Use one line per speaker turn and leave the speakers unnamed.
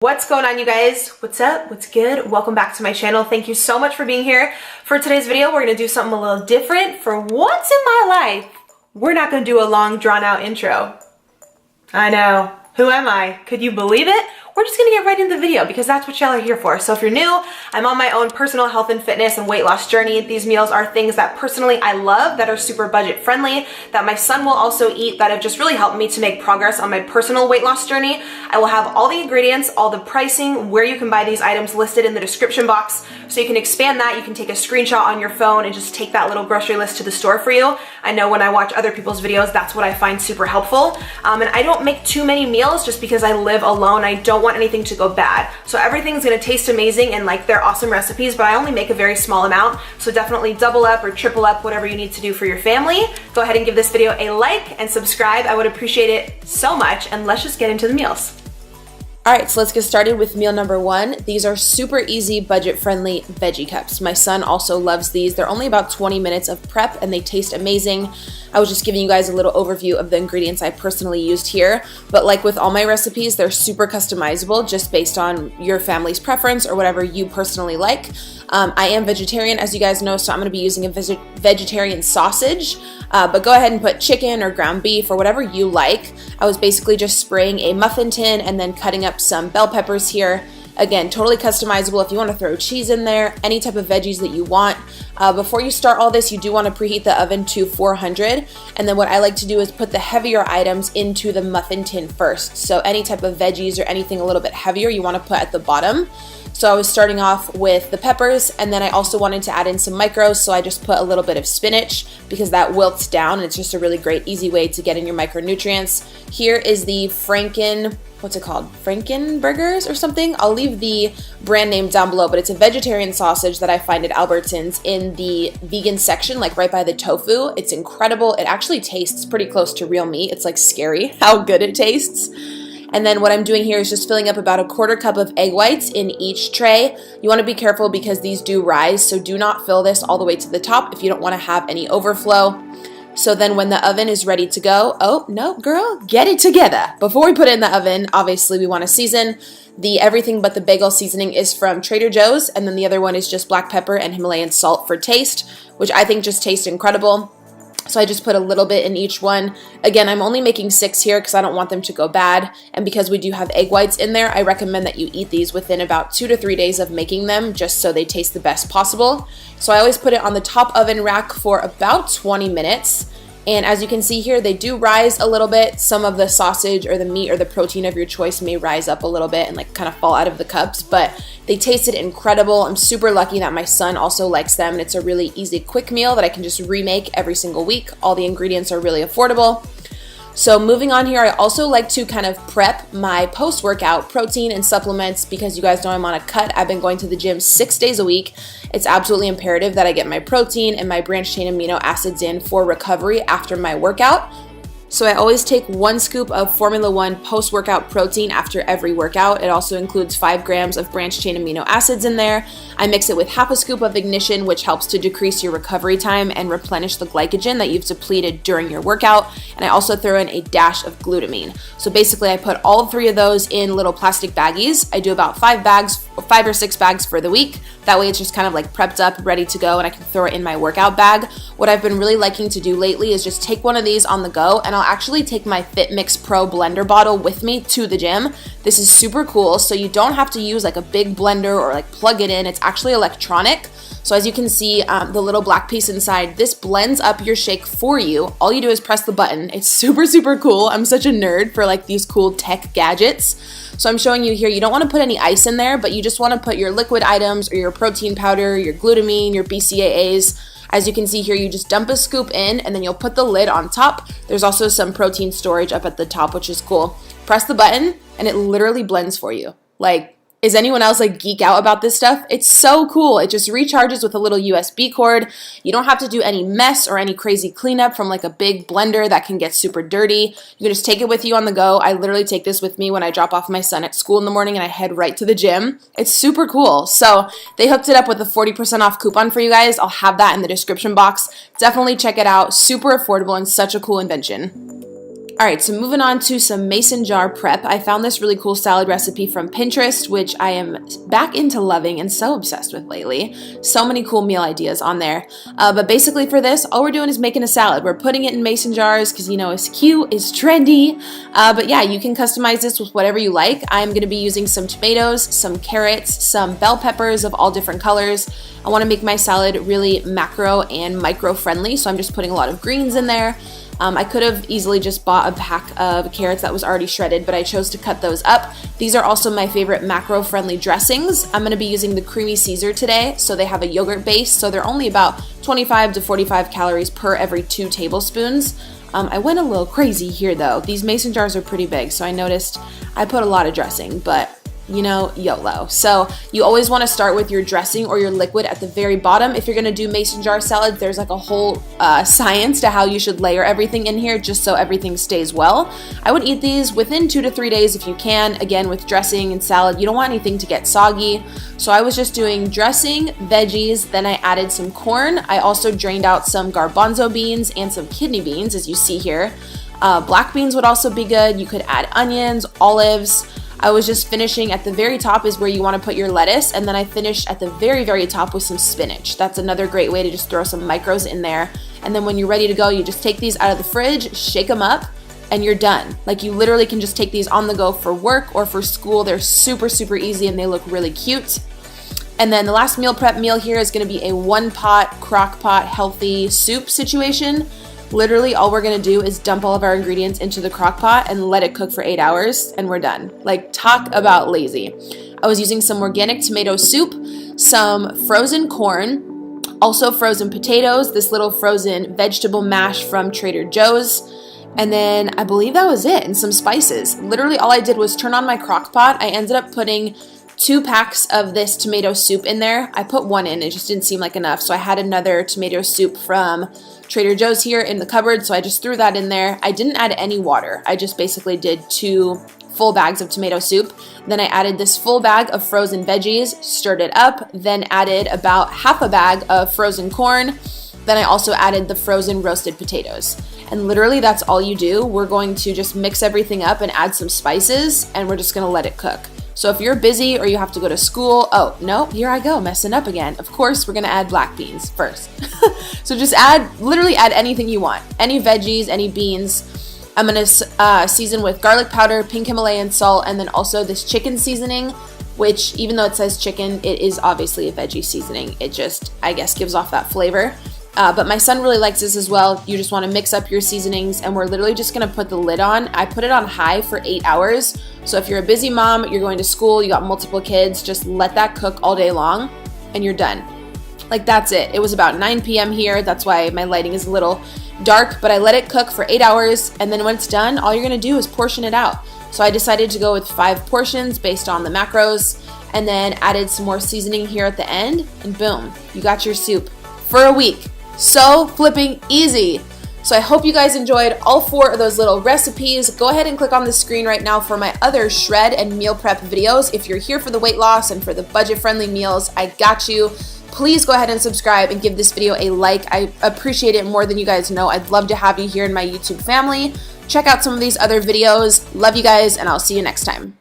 What's going on, you guys? What's up? What's good? Welcome back to my channel. Thank you so much for being here. For today's video, we're gonna do something a little different. For once in my life, we're not gonna do a long drawn out intro. I know. Who am I? Could you believe it? We're just gonna get right into the video because that's what y'all are here for. So if you're new, I'm on my own personal health and fitness and weight loss journey. These meals are things that personally I love, that are super budget friendly, that my son will also eat, that have just really helped me to make progress on my personal weight loss journey. I will have all the ingredients, all the pricing, where you can buy these items listed in the description box. So you can expand that. You can take a screenshot on your phone and just take that little grocery list to the store for you. I know when I watch other people's videos, that's what I find super helpful. And I don't make too many meals just because I live alone. I don't want anything to go bad. So everything's gonna taste amazing and like they're awesome recipes, but I only make a very small amount. So definitely double up or triple up, whatever you need to do for your family. Go ahead and give this video a like and subscribe. I would appreciate it so much. And let's just get into the meals. All right, so let's get started with meal number one. These are super easy, budget-friendly veggie cups. My son also loves these. They're only about 20 minutes of prep and they taste amazing. I was just giving you guys a little overview of the ingredients I personally used here, but like with all my recipes, they're super customizable just based on your family's preference or whatever you personally like. I am vegetarian, as you guys know, so I'm gonna be using a vegetarian sausage, but go ahead and put chicken or ground beef or whatever you like. I was basically just spraying a muffin tin and then cutting up some bell peppers here. Again, totally customizable if you want to throw cheese in there, any type of veggies that you want. Before you start all this, you do want to preheat the oven to 400. And then what I like to do is put the heavier items into the muffin tin first. So any type of veggies or anything a little bit heavier you want to put at the bottom. So I was starting off with the peppers, and then I also wanted to add in some micros, so I just put a little bit of spinach because that wilts down and it's just a really great, easy way to get in your micronutrients. Here is the what's it called? Frankenburgers or something? I'll leave the brand name down below, but it's a vegetarian sausage that I find at Albertsons in the vegan section, like right by the tofu. It's incredible. It actually tastes pretty close to real meat. It's like scary how good it tastes. And then what I'm doing here is just filling up about a 1/4 cup of egg whites in each tray. You want to be careful because these do rise, so do not fill this all the way to the top if you don't want to have any overflow. So then when the oven is ready to go, oh, no, girl, get it together. Before we put it in the oven, obviously we want to season. The everything but the bagel seasoning is from Trader Joe's, and then the other one is just black pepper and Himalayan salt for taste, which I think just tastes incredible. So I just put a little bit in each one. Again, I'm only making 6 here because I don't want them to go bad. And because we do have egg whites in there, I recommend that you eat these within about 2 to 3 days of making them, just so they taste the best possible. So I always put it on the top oven rack for about 20 minutes. And as you can see here, they do rise a little bit. Some of the sausage or the meat or the protein of your choice may rise up a little bit and like kind of fall out of the cups, but they tasted incredible. I'm super lucky that my son also likes them, and it's a really easy, quick meal that I can just remake every single week. All the ingredients are really affordable. So moving on here, I also like to kind of prep my post-workout protein and supplements because you guys know I'm on a cut. I've been going to the gym 6 days a week. It's absolutely imperative that I get my protein and my branched chain amino acids in for recovery after my workout. So I always take 1 scoop of Formula 1 post-workout protein after every workout. It also includes 5 grams of branched chain amino acids in there. I mix it with half a scoop of Ignition, which helps to decrease your recovery time and replenish the glycogen that you've depleted during your workout. And I also throw in a dash of glutamine. So basically I put all 3 of those in little plastic baggies. I do about 5 or 6 bags for the week. That way it's just kind of like prepped up, ready to go, and I can throw it in my workout bag. What I've been really liking to do lately is just take one of these on the go, and I'll actually take my FitMix Pro blender bottle with me to the gym. This is super cool, so you don't have to use like a big blender or like plug it in. It's actually electronic. So as you can see, the little black piece inside, this blends up your shake for you. All you do is press the button. It's super, super cool. I'm such a nerd for like these cool tech gadgets. So I'm showing you here, you don't want to put any ice in there, but you just want to put your liquid items or your protein powder, your glutamine, your BCAAs. As you can see here, you just dump a scoop in and then you'll put the lid on top. There's also some protein storage up at the top, which is cool. Press the button and it literally blends for you. Like, is anyone else like geek out about this stuff? It's so cool. It just recharges with a little USB cord. You don't have to do any mess or any crazy cleanup from like a big blender that can get super dirty. You can just take it with you on the go. I literally take this with me when I drop off my son at school in the morning and I head right to the gym. It's super cool. So they hooked it up with a 40% off coupon for you guys. I'll have that in the description box. Definitely check it out. Super affordable and such a cool invention. All right, so moving on to some mason jar prep. I found this really cool salad recipe from Pinterest, which I am back into loving and so obsessed with lately. So many cool meal ideas on there. But basically for this, all we're doing is making a salad. We're putting it in mason jars because, you know, it's cute, it's trendy. But yeah, you can customize this with whatever you like. I'm going to be using some tomatoes, some carrots, some bell peppers of all different colors. I want to make my salad really macro and micro friendly, so I'm just putting a lot of greens in there. I could have easily just bought a pack of carrots that was already shredded, but I chose to cut those up. These are also my favorite macro-friendly dressings. I'm going to be using the Creamy Caesar today, so they have a yogurt base, so they're only about 25 to 45 calories per every 2 tablespoons. I went a little crazy here though. These mason jars are pretty big, so I noticed I put a lot of dressing, but you know, YOLO. So you always want to start with your dressing or your liquid at the very bottom. If you're going to do mason jar salads, there's like a whole science to how you should layer everything in here just so everything stays well. I would eat these within 2 to 3 days if you can. Again, with dressing and salad, you don't want anything to get soggy. So I was just doing dressing, veggies, then I added some corn. I also drained out some garbanzo beans and some kidney beans, as you see here. Black beans would also be good. You could add onions, olives. I was just finishing at the very top is where you want to put your lettuce, and then I finished at the very, very top with some spinach. That's another great way to just throw some micros in there. And then when you're ready to go, you just take these out of the fridge, shake them up, and you're done. Like, you literally can just take these on the go for work or for school. They're super, super easy and they look really cute. And then the last meal prep meal here is going to be a 1-pot, crock pot, healthy soup situation. Literally all we're gonna do is dump all of our ingredients into the crock pot and let it cook for 8 hours and we're done. Like, talk about lazy. I was using some organic tomato soup, some frozen corn, also frozen potatoes, this little frozen vegetable mash from Trader Joe's, and then I believe that was it, and some spices. Literally all I did was turn on my crock pot. I ended up putting 2 packs of this tomato soup in there. I put 1 in, it just didn't seem like enough, so I had another tomato soup from Trader Joe's here in the cupboard, so I just threw that in there. I didn't add any water. I just basically did 2 full bags of tomato soup. Then I added this full bag of frozen veggies, stirred it up, then added about half a bag of frozen corn. Then I also added the frozen roasted potatoes. And literally that's all you do. We're going to just mix everything up and add some spices, and we're just gonna let it cook. So if you're busy or you have to go to school, oh no, here I go, messing up again. Of course, we're gonna add black beans first. So just literally add anything you want. Any veggies, any beans. I'm gonna season with garlic powder, pink Himalayan salt, and then also this chicken seasoning, which even though it says chicken, it is obviously a veggie seasoning. It just, I guess, gives off that flavor. But my son really likes this as well. You just want to mix up your seasonings, and we're literally just going to put the lid on. I put it on high for 8 hours. So if you're a busy mom, you're going to school, you got multiple kids, just let that cook all day long and you're done. Like, that's it. It was about 9 p.m. here. That's why my lighting is a little dark, but I let it cook for 8 hours, and then when it's done, all you're going to do is portion it out. So I decided to go with 5 portions based on the macros, and then added some more seasoning here at the end, and boom, you got your soup for a week. So flipping easy. So I hope you guys enjoyed all 4 of those little recipes. Go ahead and click on the screen right now for my other shred and meal prep videos. If you're here for the weight loss and for the budget-friendly meals, I got you. Please go ahead and subscribe and give this video a like. I appreciate it more than you guys know. I'd love to have you here in my YouTube family. Check out some of these other videos. Love you guys, and I'll see you next time.